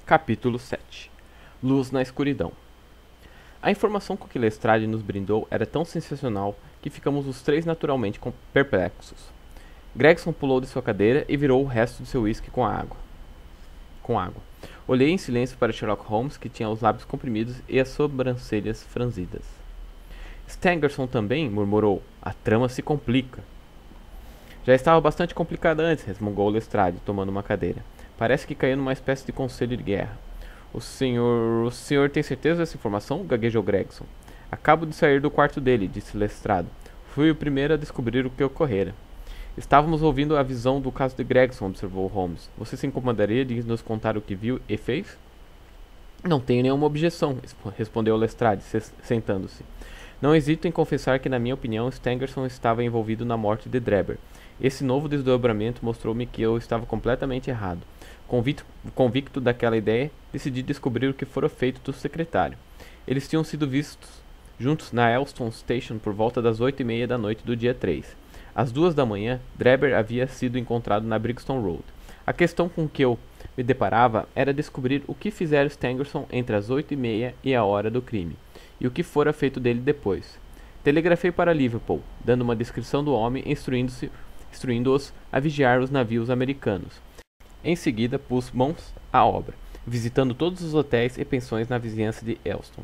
Capítulo 7. Luz na escuridão. A informação com que Lestrade nos brindou era tão sensacional que ficamos os três naturalmente perplexos. Gregson pulou de sua cadeira e virou o resto de seu uísque com água. Olhei em silêncio para Sherlock Holmes, que tinha os lábios comprimidos e as sobrancelhas franzidas. Stangerson também, murmurou. A trama se complica. Já estava bastante complicada antes, resmungou Lestrade, tomando uma cadeira. Parece que caiu numa espécie de conselho de guerra. O senhor tem certeza dessa informação? Gaguejou Gregson. Acabo de sair do quarto dele, disse Lestrade. Fui o primeiro a descobrir o que ocorrera. Estávamos ouvindo a visão do caso de Gregson, observou Holmes. Você se incomodaria de nos contar o que viu e fez? Não tenho nenhuma objeção, respondeu Lestrade, sentando-se. Não hesito em confessar que, na minha opinião, Stangerson estava envolvido na morte de Drebber. Esse novo desdobramento mostrou-me que eu estava completamente errado. Convicto daquela ideia, decidi descobrir o que fora feito do secretário. Eles tinham sido vistos juntos na Elston Station por volta das 8h30 da noite do dia 3. Às 2 da manhã, Drebber havia sido encontrado na Brixton Road. A questão com que eu me deparava era descobrir o que fizera Stangerson entre as 8h30 e a hora do crime, e o que fora feito dele depois. Telegrafei para Liverpool, dando uma descrição do homem e instruindo-os a vigiar os navios americanos. Em seguida, pus mãos à obra, visitando todos os hotéis e pensões na vizinhança de Elston.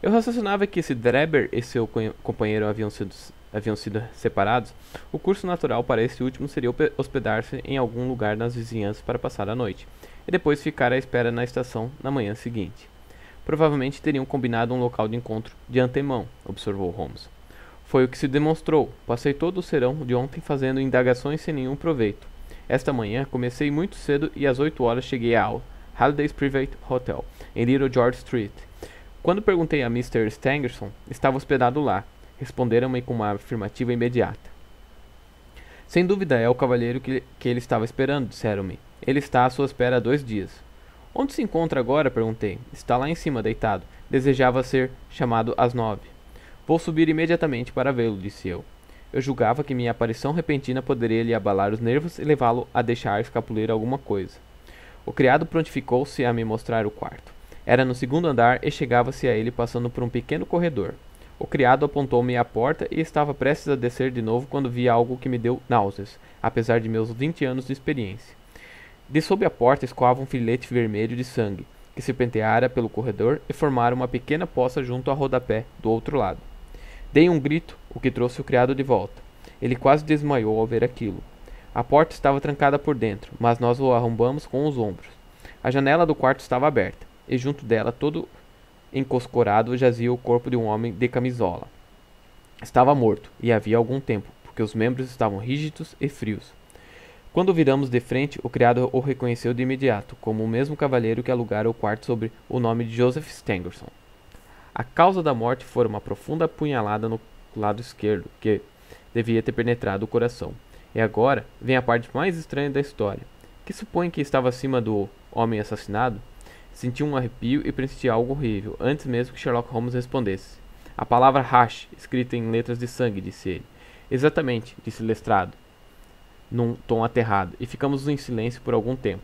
Eu raciocinava que se Drebber e seu companheiro haviam sido separados, o curso natural para esse último seria hospedar-se em algum lugar nas vizinhanças para passar a noite, e depois ficar à espera na estação na manhã seguinte. Provavelmente teriam combinado um local de encontro de antemão, observou Holmes. Foi o que se demonstrou. Passei todo o serão de ontem fazendo indagações sem nenhum proveito. Esta manhã comecei muito cedo e às 8 horas cheguei ao Halliday's Private Hotel, em Little George Street. Quando perguntei a Mr. Stangerson, estava hospedado lá. Responderam-me com uma afirmativa imediata. Sem dúvida é o cavalheiro que ele estava esperando, disseram-me. Ele está à sua espera há 2 dias. Onde se encontra agora? Perguntei. Está lá em cima, deitado. Desejava ser chamado às 9. Vou subir imediatamente para vê-lo, disse eu. Eu julgava que minha aparição repentina poderia lhe abalar os nervos e levá-lo a deixar escapulir alguma coisa. O criado prontificou-se a me mostrar o quarto. Era no 2º andar e chegava-se a ele passando por um pequeno corredor. O criado apontou-me à porta e estava prestes a descer de novo quando vi algo que me deu náuseas, apesar de meus 20 anos de experiência. De sob a porta escoava um filete vermelho de sangue, que se penteara pelo corredor e formara uma pequena poça junto ao rodapé do outro lado. Dei um grito, o que trouxe o criado de volta. Ele quase desmaiou ao ver aquilo. A porta estava trancada por dentro, mas nós o arrombamos com os ombros. A janela do quarto estava aberta, e junto dela, todo encoscorado, jazia o corpo de um homem de camisola. Estava morto, e havia algum tempo, porque os membros estavam rígidos e frios. Quando viramos de frente, o criado o reconheceu de imediato, como o mesmo cavalheiro que alugara o quarto sob o nome de Joseph Stangerson. A causa da morte fora uma profunda apunhalada no lado esquerdo, que devia ter penetrado o coração. E agora vem a parte mais estranha da história. Que supõe que estava acima do homem assassinado? Senti um arrepio e pressenti algo horrível, antes mesmo que Sherlock Holmes respondesse. A palavra hash, escrita em letras de sangue, disse ele. Exatamente, disse Lestrade, num tom aterrado, e ficamos em silêncio por algum tempo.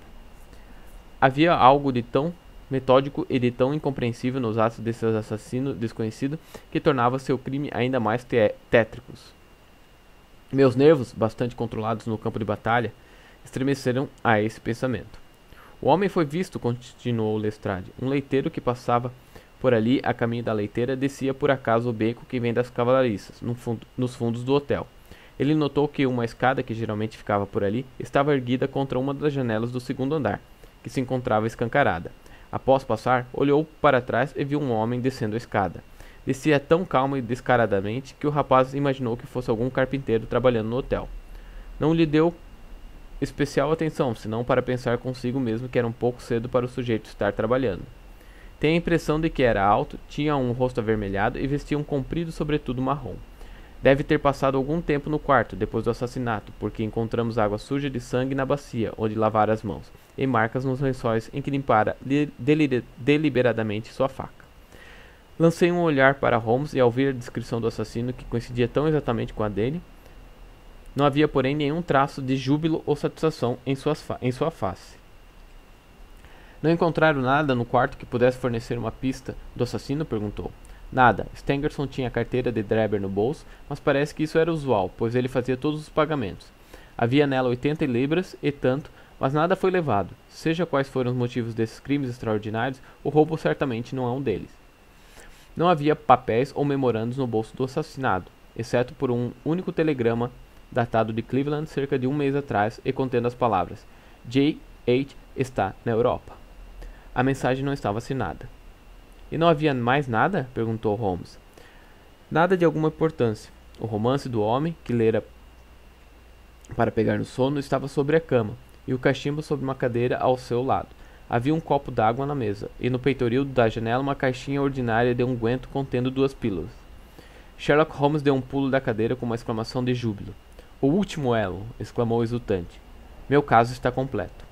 Havia algo de tão metódico e de tão incompreensível nos atos desse assassino desconhecido que tornava seu crime ainda mais tétricos. Meus nervos, bastante controlados no campo de batalha, estremeceram a esse pensamento. O homem foi visto, continuou Lestrade. Um leiteiro que passava por ali a caminho da leiteira descia por acaso o beco que vem das cavalariças, nos fundos do hotel. Ele notou que uma escada que geralmente ficava por ali estava erguida contra uma das janelas do 2º andar, que se encontrava escancarada. Após passar, olhou para trás e viu um homem descendo a escada. Descia tão calmo e descaradamente que o rapaz imaginou que fosse algum carpinteiro trabalhando no hotel. Não lhe deu especial atenção, senão para pensar consigo mesmo que era um pouco cedo para o sujeito estar trabalhando. Tem a impressão de que era alto, tinha um rosto avermelhado e vestia um comprido sobretudo marrom. Deve ter passado algum tempo no quarto depois do assassinato, porque encontramos água suja de sangue na bacia onde lavara as mãos, e marcas nos lençóis em que limpara deliberadamente sua faca. Lancei um olhar para Holmes e ao ver a descrição do assassino, que coincidia tão exatamente com a dele, não havia porém nenhum traço de júbilo ou satisfação em sua face. Não encontraram nada no quarto que pudesse fornecer uma pista do assassino? Perguntou. Nada. Stangerson tinha a carteira de Drebber no bolso, mas parece que isso era usual, pois ele fazia todos os pagamentos. Havia nela 80 libras e tanto, mas nada foi levado. Seja quais foram os motivos desses crimes extraordinários, o roubo certamente não é um deles. Não havia papéis ou memorandos no bolso do assassinado, exceto por um único telegrama datado de Cleveland cerca de um mês atrás e contendo as palavras J.H. está na Europa. A mensagem não estava assinada. E não havia mais nada? Perguntou Holmes. Nada de alguma importância. O romance do homem, que lera para pegar no sono, estava sobre a cama, e o cachimbo sobre uma cadeira ao seu lado. Havia um copo d'água na mesa, e no peitoril da janela uma caixinha ordinária de unguento contendo 2 pílulas. Sherlock Holmes deu um pulo da cadeira com uma exclamação de júbilo. O último elo! Exclamou exultante. Meu caso está completo.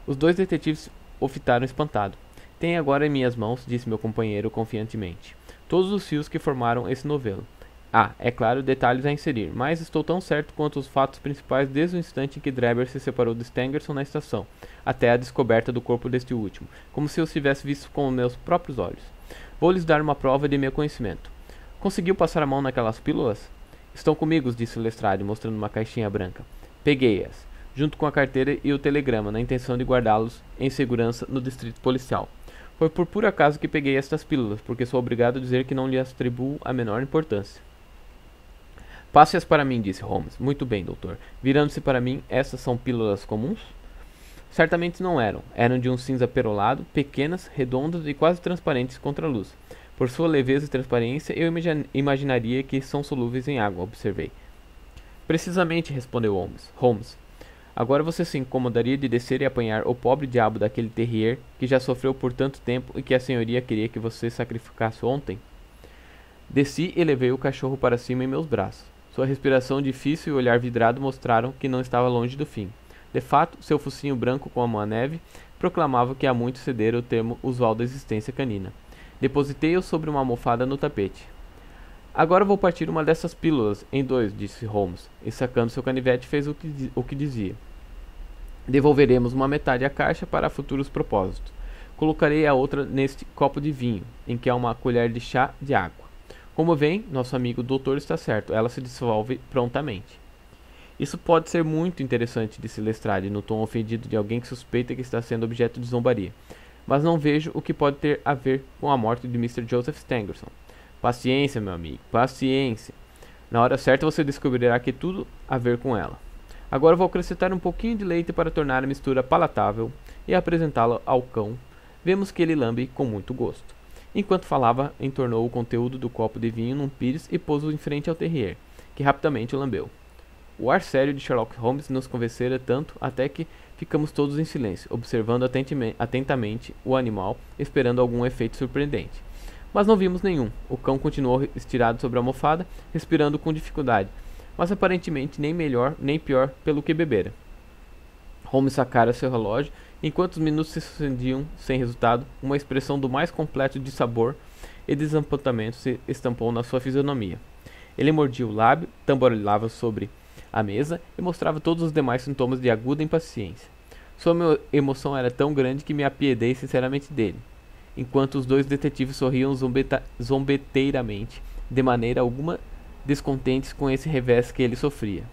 Os 2 detetives o fitaram espantado. Tenho agora em minhas mãos, disse meu companheiro confiantemente, todos os fios que formaram esse novelo. É claro, detalhes a inserir, mas estou tão certo quanto os fatos principais desde o instante em que Drebber se separou de Stangerson na estação, até a descoberta do corpo deste último, como se eu os tivesse visto com meus próprios olhos. Vou lhes dar uma prova de meu conhecimento. Conseguiu passar a mão naquelas pílulas? Estão comigo, disse Lestrade, mostrando uma caixinha branca. Peguei-as, junto com a carteira e o telegrama, na intenção de guardá-los em segurança no distrito policial. Foi por puro acaso que peguei estas pílulas, porque sou obrigado a dizer que não lhes atribuo a menor importância. Passe-as para mim, disse Holmes. Muito bem, doutor. Virando-se para mim, essas são pílulas comuns? Certamente não eram. Eram de um cinza perolado, pequenas, redondas e quase transparentes contra a luz. Por sua leveza e transparência, eu imaginaria que são solúveis em água, observei. Precisamente, respondeu Holmes. Agora você se incomodaria de descer e apanhar o pobre diabo daquele terrier que já sofreu por tanto tempo e que a senhoria queria que você sacrificasse ontem? Desci e levei o cachorro para cima em meus braços. Sua respiração difícil e olhar vidrado mostraram que não estava longe do fim. De fato, seu focinho branco como a neve proclamava que há muito cedera o termo usual da existência canina. Depositei-o sobre uma almofada no tapete. Agora vou partir uma dessas pílulas em 2, disse Holmes, e sacando seu canivete fez o que dizia. Devolveremos uma metade à caixa para futuros propósitos. Colocarei a outra neste copo de vinho, em que há uma colher de chá de água. Como vem, nosso amigo doutor está certo, ela se dissolve prontamente. Isso pode ser muito interessante, disse Lestrade, no tom ofendido de alguém que suspeita que está sendo objeto de zombaria. Mas não vejo o que pode ter a ver com a morte de Mr. Joseph Stangerson. Paciência, meu amigo, paciência. Na hora certa você descobrirá que tudo a ver com ela. Agora vou acrescentar um pouquinho de leite para tornar a mistura palatável e apresentá-la ao cão. Vemos que ele lambe com muito gosto. Enquanto falava, entornou o conteúdo do copo de vinho num pires e pôs-o em frente ao terrier, que rapidamente o lambeu. O ar sério de Sherlock Holmes nos convencera tanto até que ficamos todos em silêncio, observando atentamente o animal, esperando algum efeito surpreendente. Mas não vimos nenhum. O cão continuou estirado sobre a almofada, respirando com dificuldade, mas aparentemente nem melhor nem pior pelo que bebera. Holmes sacara seu relógio. Enquanto os minutos se sucediam sem resultado, uma expressão do mais completo dissabor e desapontamento se estampou na sua fisionomia. Ele mordia o lábio, tamborilava sobre a mesa e mostrava todos os demais sintomas de aguda impaciência. Sua emoção era tão grande que me apiedei sinceramente dele, enquanto os 2 detetives sorriam zombeteiramente, de maneira alguma descontentes com esse revés que ele sofria.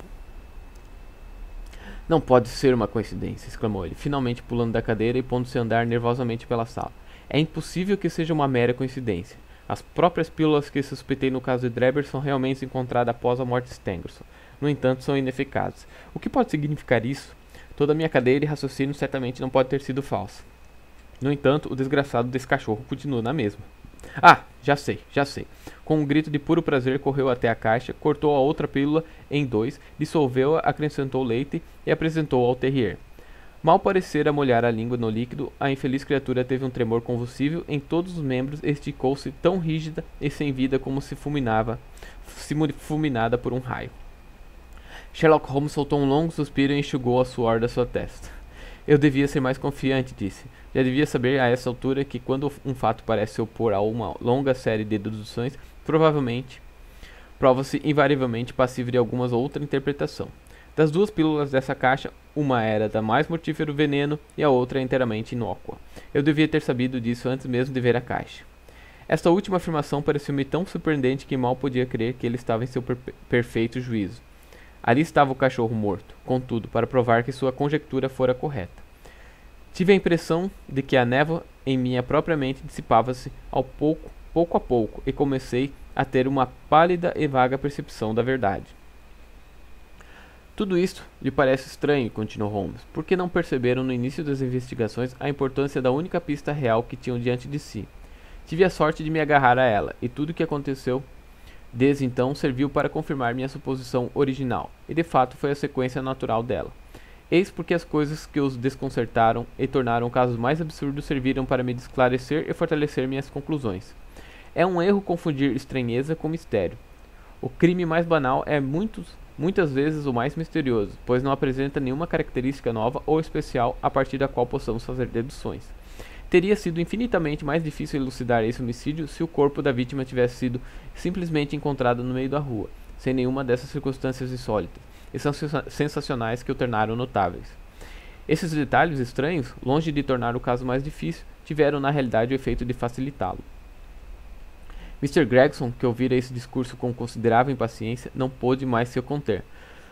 Não pode ser uma coincidência, exclamou ele, finalmente pulando da cadeira e pondo-se a andar nervosamente pela sala. É impossível que seja uma mera coincidência. As próprias pílulas que suspeitei no caso de Drebber são realmente encontradas após a morte de Stangerson. No entanto, são ineficazes. O que pode significar isso? Toda a minha cadeia de raciocínio certamente não pode ter sido falsa. No entanto, o desgraçado desse cachorro continua na mesma. Já sei. Com um grito de puro prazer, correu até a caixa, cortou a outra pílula em 2, dissolveu-a, acrescentou leite e apresentou ao terrier. Mal parecera molhar a língua no líquido, a infeliz criatura teve um tremor convulsivo em todos os membros e esticou-se tão rígida e sem vida como se fulminada por um raio. Sherlock Holmes soltou um longo suspiro e enxugou a suor da sua testa. Eu devia ser mais confiante, disse. Já devia saber a essa altura que quando um fato parece se opor a uma longa série de deduções, prova-se invariavelmente passível de alguma outra interpretação. Das duas pílulas dessa caixa, uma era da mais mortífero veneno e a outra inteiramente inócua. Eu devia ter sabido disso antes mesmo de ver a caixa. Esta última afirmação pareceu-me tão surpreendente que mal podia crer que ele estava em seu perfeito juízo. Ali estava o cachorro morto, contudo, para provar que sua conjectura fora correta. Tive a impressão de que a névoa em minha própria mente dissipava-se pouco a pouco, e comecei a ter uma pálida e vaga percepção da verdade. Tudo isto lhe parece estranho, continuou Holmes. Por que não perceberam no início das investigações a importância da única pista real que tinham diante de si? Tive a sorte de me agarrar a ela, e tudo o que aconteceu desde então serviu para confirmar minha suposição original, e de fato foi a sequência natural dela. Eis porque as coisas que os desconcertaram e tornaram casos mais absurdos serviram para me esclarecer e fortalecer minhas conclusões. É um erro confundir estranheza com mistério. O crime mais banal é muitas vezes o mais misterioso, pois não apresenta nenhuma característica nova ou especial a partir da qual possamos fazer deduções. Teria sido infinitamente mais difícil elucidar esse homicídio se o corpo da vítima tivesse sido simplesmente encontrado no meio da rua, sem nenhuma dessas circunstâncias insólitas e sensacionais que o tornaram notáveis. Esses detalhes estranhos, longe de tornar o caso mais difícil, tiveram na realidade o efeito de facilitá-lo. Mr. Gregson, que ouvira esse discurso com considerável impaciência, não pôde mais se conter.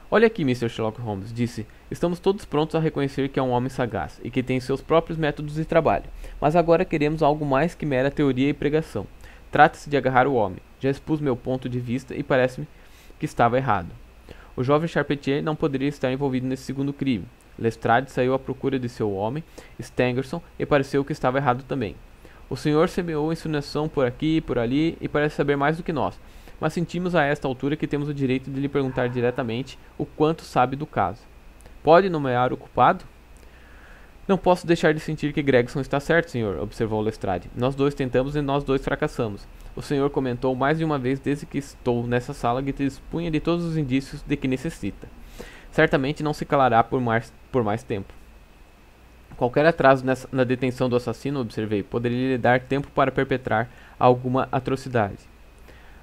Olha aqui, Mr. Sherlock Holmes, disse. Estamos todos prontos a reconhecer que é um homem sagaz e que tem seus próprios métodos de trabalho. Mas agora queremos algo mais que mera teoria e pregação. Trata-se de agarrar o homem. Já expus meu ponto de vista e parece-me que estava errado. O jovem Charpentier não poderia estar envolvido nesse segundo crime. Lestrade saiu à procura de seu homem, Stangerson, e pareceu que estava errado também. O senhor semeou insinuação por aqui e por ali e parece saber mais do que nós. Mas sentimos a esta altura que temos o direito de lhe perguntar diretamente o quanto sabe do caso. Pode nomear o culpado? Não posso deixar de sentir que Gregson está certo, senhor, observou Lestrade. Nós dois tentamos e nós dois fracassamos. O senhor comentou mais de uma vez desde que estou nessa sala que dispunha de todos os indícios de que necessita. Certamente não se calará por mais tempo. Qualquer atraso na detenção do assassino, observei, poderia lhe dar tempo para perpetrar alguma atrocidade.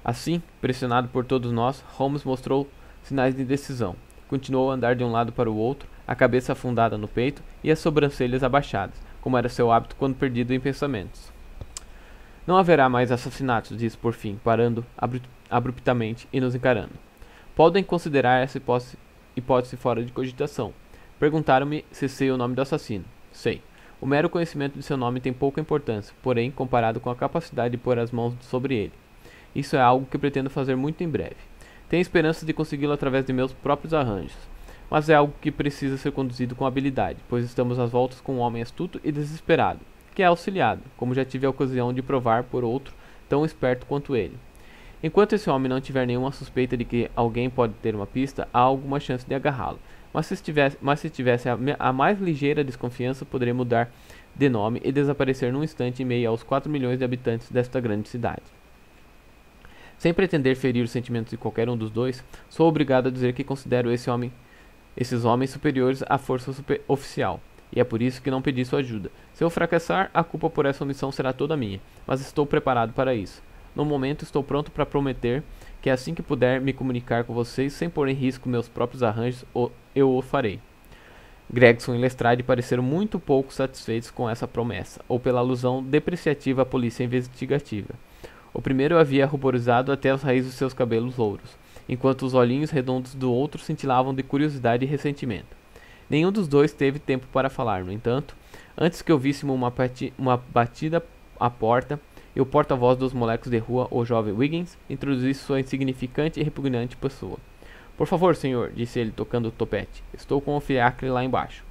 Assim, pressionado por todos nós, Holmes mostrou sinais de indecisão. Continuou a andar de um lado para o outro, a cabeça afundada no peito e as sobrancelhas abaixadas, como era seu hábito quando perdido em pensamentos. Não haverá mais assassinatos, disse por fim, parando abruptamente e nos encarando. Podem considerar essa hipótese fora de cogitação. Perguntaram-me se sei o nome do assassino. Sei. O mero conhecimento de seu nome tem pouca importância, porém, comparado com a capacidade de pôr as mãos sobre ele. Isso é algo que pretendo fazer muito em breve. Tenho esperança de consegui-lo através de meus próprios arranjos, mas é algo que precisa ser conduzido com habilidade, pois estamos às voltas com um homem astuto e desesperado, que é auxiliado, como já tive a ocasião de provar por outro tão esperto quanto ele. Enquanto esse homem não tiver nenhuma suspeita de que alguém pode ter uma pista, há alguma chance de agarrá-lo. Mas se tivesse a mais ligeira desconfiança, poderia mudar de nome e desaparecer num instante em meio aos 4 milhões de habitantes desta grande cidade. Sem pretender ferir os sentimentos de qualquer um dos dois, sou obrigado a dizer que considero esses homens superiores à força oficial, e é por isso que não pedi sua ajuda. Se eu fracassar, a culpa por essa omissão será toda minha, mas estou preparado para isso. No momento, estou pronto para prometer que assim que puder me comunicar com vocês, sem pôr em risco meus próprios arranjos, eu o farei. Gregson e Lestrade pareceram muito pouco satisfeitos com essa promessa, ou pela alusão depreciativa à polícia investigativa. O primeiro havia ruborizado até as raízes dos seus cabelos louros, enquanto os olhinhos redondos do outro cintilavam de curiosidade e ressentimento. Nenhum dos dois teve tempo para falar, no entanto, antes que ouvíssemos uma batida à porta, e o porta-voz dos molecos de rua, o jovem Wiggins, introduziu sua insignificante e repugnante pessoa. Por favor, senhor, disse ele, tocando o topete. Estou com o fiacre lá embaixo.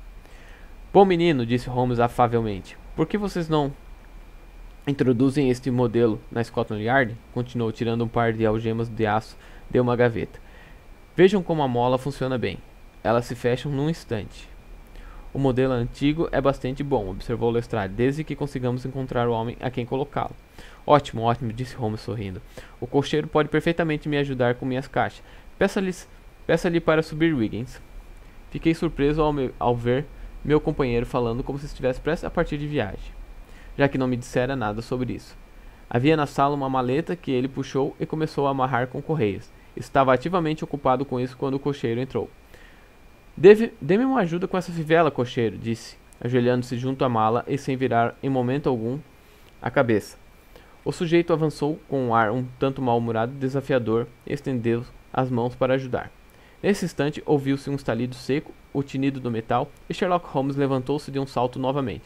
Bom menino, disse Holmes afavelmente. Por que vocês não introduzem este modelo na Scotland Yard? Continuou, tirando um par de algemas de aço de uma gaveta. Vejam como a mola funciona bem. Elas se fecham num instante. O modelo antigo é bastante bom, observou Lestrade, desde que consigamos encontrar o homem a quem colocá-lo. Ótimo, ótimo, disse Holmes sorrindo. O cocheiro pode perfeitamente me ajudar com minhas caixas. Peça-lhe para subir, Wiggins. Fiquei surpreso ao ver meu companheiro falando como se estivesse prestes a partir de viagem, já que não me dissera nada sobre isso. Havia na sala uma maleta que ele puxou e começou a amarrar com correias. Estava ativamente ocupado com isso quando o cocheiro entrou. Dê-me uma ajuda com essa fivela, cocheiro, disse, ajoelhando-se junto à mala e sem virar em momento algum a cabeça. O sujeito avançou com um ar um tanto mal-humorado e desafiador e estendeu as mãos para ajudar. Nesse instante, ouviu-se um estalido seco, o tinido do metal, e Sherlock Holmes levantou-se de um salto novamente.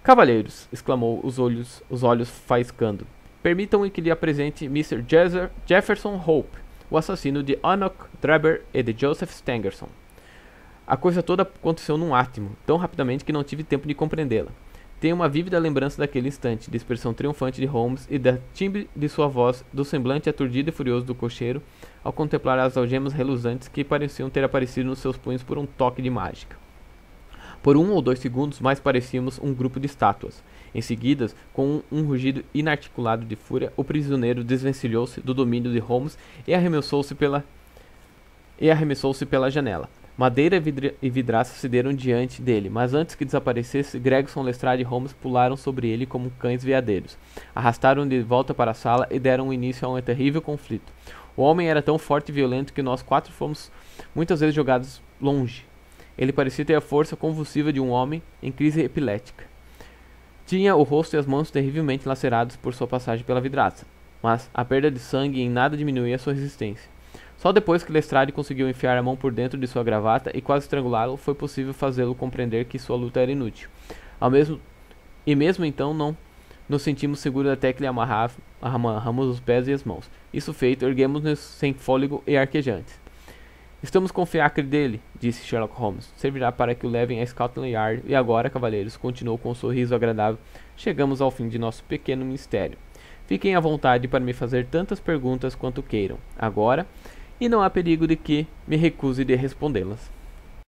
Cavalheiros, exclamou, os olhos faiscando. Permitam-me que lhe apresente Mr. Jefferson Hope, o assassino de Enoch Drebber e de Joseph Stangerson. A coisa toda aconteceu num átimo, tão rapidamente que não tive tempo de compreendê-la. Tenho uma vívida lembrança daquele instante, de expressão triunfante de Holmes e da timbre de sua voz, do semblante aturdido e furioso do cocheiro, ao contemplar as algemas reluzantes que pareciam ter aparecido nos seus punhos por um toque de mágica. Por 1 ou 2 segundos, mais parecíamos um grupo de estátuas. Em seguida, com um rugido inarticulado de fúria, o prisioneiro desvencilhou-se do domínio de Holmes e arremessou-se pela janela. Madeira e vidraça se deram diante dele, mas antes que desaparecesse, Gregson, Lestrade e Holmes pularam sobre ele como cães veadeiros. Arrastaram-no de volta para a sala e deram início a um terrível conflito. O homem era tão forte e violento que nós 4 fomos muitas vezes jogados longe. Ele parecia ter a força convulsiva de um homem em crise epilética. Tinha o rosto e as mãos terrivelmente lacerados por sua passagem pela vidraça, mas a perda de sangue em nada diminuía sua resistência. Só depois que Lestrade conseguiu enfiar a mão por dentro de sua gravata e quase estrangulá-lo, foi possível fazê-lo compreender que sua luta era inútil. Mesmo então não nos sentimos seguros até que lhe amarramos os pés e as mãos. Isso feito, erguemos-nos sem fôlego e arquejantes. Estamos com o fiacre dele, disse Sherlock Holmes. Servirá para que o levem a Scotland Yard. E agora, cavalheiros, continuou com um sorriso agradável, chegamos ao fim de nosso pequeno mistério. Fiquem à vontade para me fazer tantas perguntas quanto queiram, agora, e não há perigo de que me recuse de respondê-las.